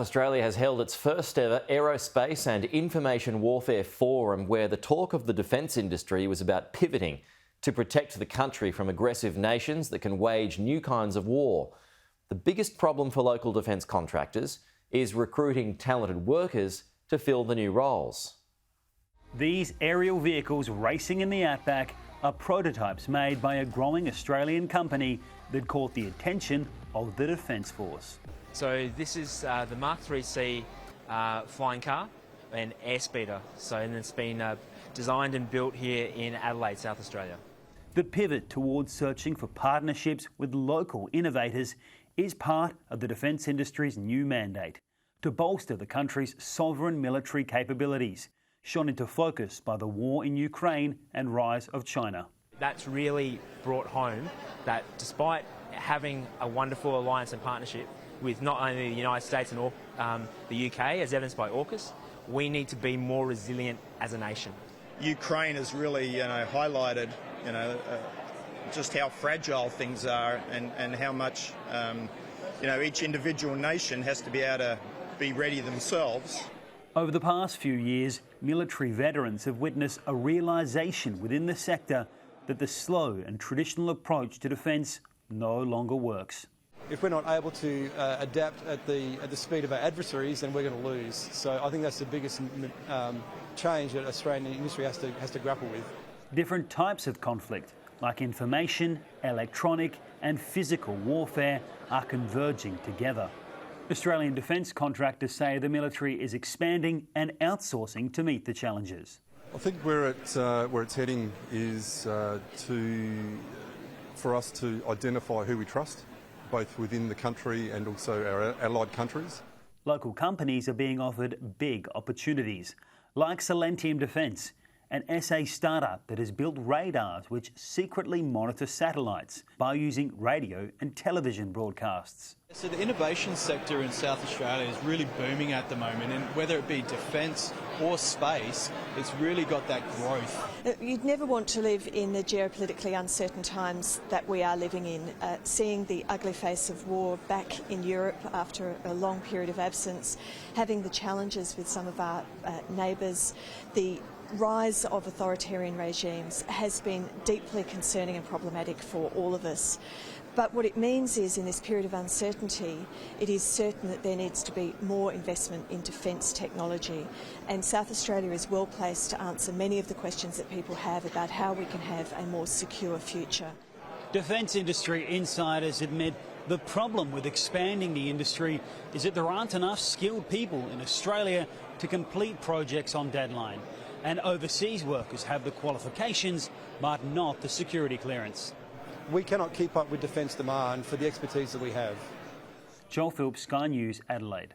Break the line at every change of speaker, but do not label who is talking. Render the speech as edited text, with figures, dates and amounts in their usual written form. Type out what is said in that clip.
Australia has held its first ever Aerospace and Information Warfare Forum, where the talk of the defence industry was about pivoting to protect the country from aggressive nations that can wage new kinds of war. The biggest problem for local defence contractors is recruiting talented workers to fill the new roles.
These aerial vehicles racing in the outback are prototypes made by a growing Australian company that caught the attention of the Defence Force.
So this is the Mark 3C flying car and airspeeder. And it's been designed and built here in Adelaide, South Australia.
The pivot towards searching for partnerships with local innovators is part of the defence industry's new mandate to bolster the country's sovereign military capabilities, shone into focus by the war in Ukraine and rise of China.
That's really brought home that despite having a wonderful alliance and partnership with not only the United States and the UK, as evidenced by AUKUS, we need to be more resilient as a nation.
Ukraine has really, highlighted, just how fragile things are and how much, each individual nation has to be able to be ready themselves.
Over the past few years, military veterans have witnessed a realisation within the sector that the slow and traditional approach to defence no longer works.
If we're not able to adapt at the speed of our adversaries, then we're going to lose. So I think that's the biggest change that Australian industry has to grapple with.
Different types of conflict, like information, electronic and physical warfare, are converging together. Australian defence contractors say the military is expanding and outsourcing to meet the challenges.
I think where it's heading is for us to identify who we trust, both within the country and also our allied countries.
Local companies are being offered big opportunities, like Silentium Defence, an SA startup that has built radars which secretly monitor satellites by using radio and television broadcasts.
So the innovation sector in South Australia is really booming at the moment, and whether it be defence or space, it's really got that growth.
You'd never want to live in the geopolitically uncertain times that we are living in. Seeing the ugly face of war back in Europe after a long period of absence, having the challenges with some of our neighbours, the rise of authoritarian regimes has been deeply concerning and problematic for all of us. But what it means is, in this period of uncertainty, it is certain that there needs to be more investment in defence technology, and South Australia is well placed to answer many of the questions that people have about how we can have a more secure future.
Defence industry insiders admit the problem with expanding the industry is that there aren't enough skilled people in Australia to complete projects on deadline, and overseas workers have the qualifications but not the security clearance.
We cannot keep up with defence demand for the expertise that we have.
Joel Phillips, Sky News, Adelaide.